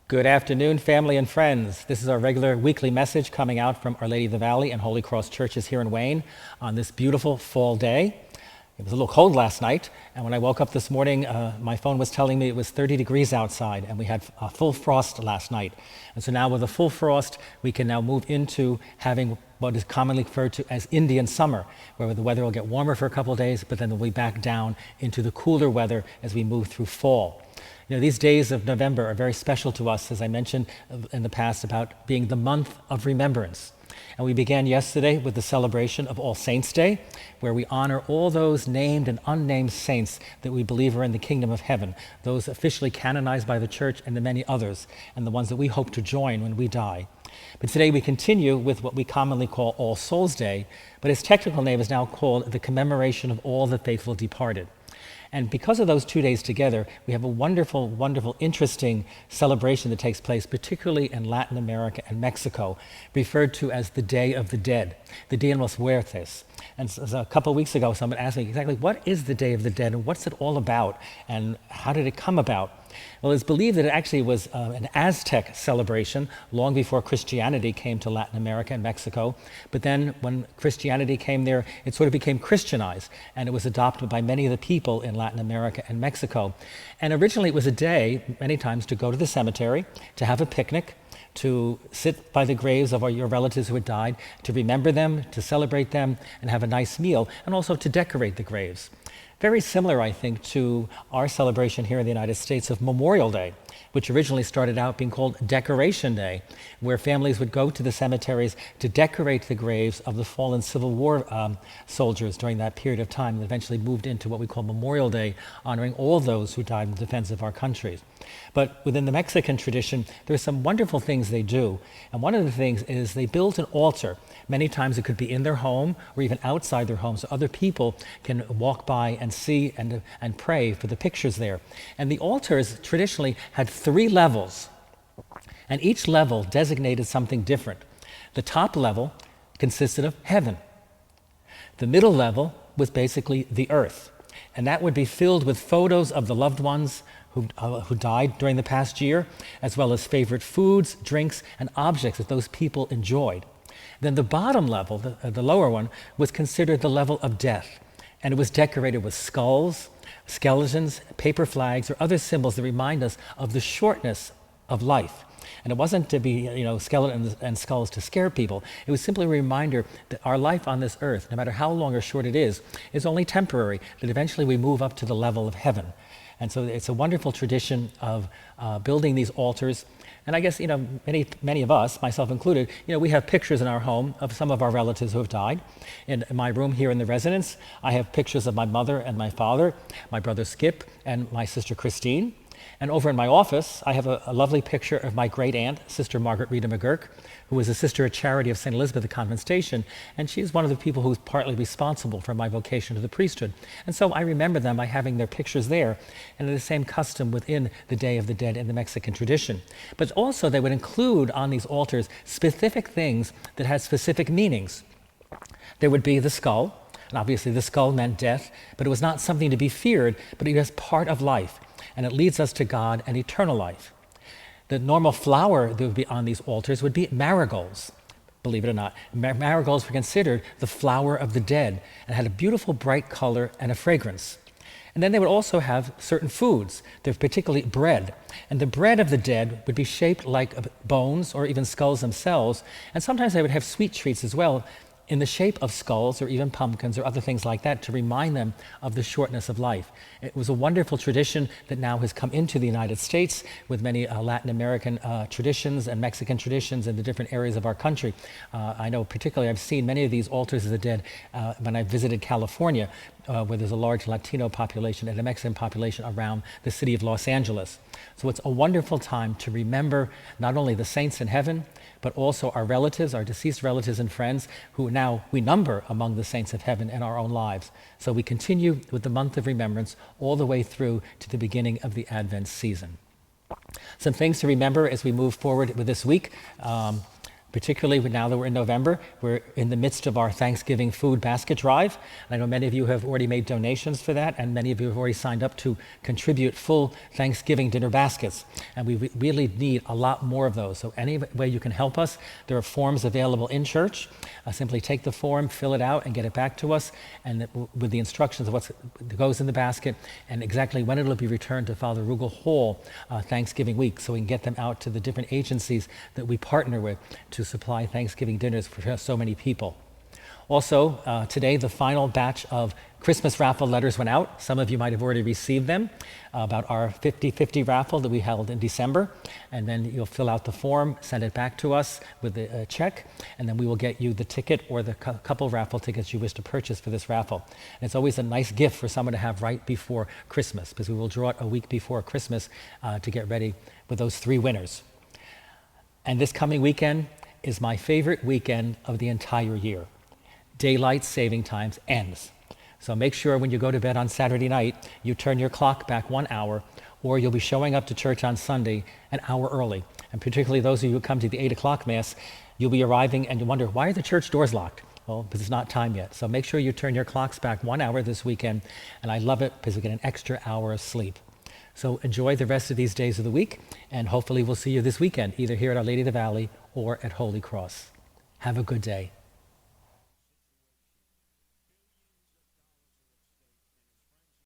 Good afternoon, family and friends. This is our regular weekly message coming out from Our Lady of the Valley and Holy Cross Churches here in Wayne on this beautiful fall day. It was a little cold last night, and when I woke up this morning, my phone was telling me it was 30 degrees outside, and we had a full frost last night. And so now with a full frost, we can now move into having what is commonly referred to as Indian summer, where the weather will get warmer for a couple of days, but then we'll be back down into the cooler weather as we move through fall. You know, these days of November are very special to us, as I mentioned in the past, about being the month of remembrance. And we began yesterday with the celebration of All Saints' Day, where we honor all those named and unnamed saints that we believe are in the kingdom of heaven, those officially canonized by the church and the many others, and the ones that we hope to join when we die. But today we continue with what we commonly call All Souls' Day, but its technical name is now called the Commemoration of All the Faithful Departed. And because of those 2 days together, we have a wonderful, wonderful, interesting celebration that takes place, particularly in Latin America and Mexico, referred to as the Day of the Dead, the Dia de los Muertos. And so a couple of weeks ago, someone asked me exactly what is the Day of the Dead and what's it all about and how did it come about? Well, it's believed that it actually was an Aztec celebration long before Christianity came to Latin America and Mexico. But then when Christianity came there, it sort of became Christianized, and it was adopted by many of the people in Latin America and Mexico. And originally it was a day, many times, to go to the cemetery, to have a picnic, to sit by the graves of your relatives who had died, to remember them, to celebrate them, and have a nice meal, and also to decorate the graves. Very similar, I think, to our celebration here in the United States of Memorial Day, which originally started out being called Decoration Day, where families would go to the cemeteries to decorate the graves of the fallen Civil War soldiers during that period of time, and eventually moved into what we call Memorial Day, honoring all those who died in defense of our country. But within the Mexican tradition, there are some wonderful things they do. And one of the things is they build an altar. Many times it could be in their home or even outside their home, so other people can walk by and see and pray for the pictures there. And the altars traditionally had 3 levels, and each level designated something different. The top level consisted of heaven. The middle level was basically the earth, and that would be filled with photos of the loved ones who died during the past year, as well as favorite foods, drinks, and objects that those people enjoyed. Then the bottom level, the lower one, was considered the level of death, and it was decorated with skulls, skeletons, paper flags, or other symbols that remind us of the shortness of life. And it wasn't to be, skeletons and skulls to scare people. It was simply a reminder that our life on this earth, no matter how long or short it is only temporary, that eventually we move up to the level of heaven. And so it's a wonderful tradition of building these altars. And I guess, many of us, myself included, we have pictures in our home of some of our relatives who have died. In my room here in the residence, I have pictures of my mother and my father, my brother Skip, and my sister Christine. And over in my office, I have a lovely picture of my great aunt, Sister Margaret Rita McGurk, who was a Sister of Charity of St. Elizabeth at Convent Station, and she's one of the people who's partly responsible for my vocation to the priesthood. And so I remember them by having their pictures there, and the same custom within the Day of the Dead in the Mexican tradition. But also they would include on these altars specific things that had specific meanings. There would be the skull, and obviously the skull meant death, but it was not something to be feared, but it was part of life, and it leads us to God and eternal life. The normal flower that would be on these altars would be marigolds. Believe it or not, marigolds were considered the flower of the dead and had a beautiful bright color and a fragrance. And then they would also have certain foods. They're particularly bread. And the bread of the dead would be shaped like bones or even skulls themselves. And sometimes they would have sweet treats as well in the shape of skulls or even pumpkins or other things like that to remind them of the shortness of life. It was a wonderful tradition that now has come into the United States with many Latin American traditions and Mexican traditions in the different areas of our country. I know particularly I've seen many of these altars of the dead when I visited California, where there's a large Latino population and a Mexican population around the city of Los Angeles. So it's a wonderful time to remember not only the saints in heaven, but also our relatives, our deceased relatives and friends, who now we number among the saints of heaven in our own lives. So we continue with the month of remembrance all the way through to the beginning of the Advent season. Some things to remember as we move forward with this week. particularly now that we're in November. We're in the midst of our Thanksgiving food basket drive. And I know many of you have already made donations for that, and many of you have already signed up to contribute full Thanksgiving dinner baskets. And we really need a lot more of those. So any way you can help us, there are forms available in church. Simply take the form, fill it out, and get it back to us, and with the instructions of what goes in the basket and exactly when it'll be returned to Father Rugel Hall Thanksgiving week, so we can get them out to the different agencies that we partner with to supply Thanksgiving dinners for so many people. Also, today the final batch of Christmas raffle letters went out. Some of you might have already received them about our 50-50 raffle that we held in December. And then you'll fill out the form, send it back to us with a check, and then we will get you the ticket or the couple raffle tickets you wish to purchase for this raffle. And it's always a nice gift for someone to have right before Christmas, because we will draw it a week before Christmas to get ready with those 3 winners. And this coming weekend is my favorite weekend of the entire year. Daylight saving times ends. So make sure when you go to bed on Saturday night, you turn your clock back 1 hour, or you'll be showing up to church on Sunday an hour early. And particularly those of you who come to the 8 o'clock Mass, you'll be arriving and you wonder, why are the church doors locked? Well, because it's not time yet. So make sure you turn your clocks back 1 hour this weekend. And I love it because we get an extra hour of sleep. So enjoy the rest of these days of the week, and hopefully we'll see you this weekend, either here at Our Lady of the Valley or at Holy Cross. Have a good day.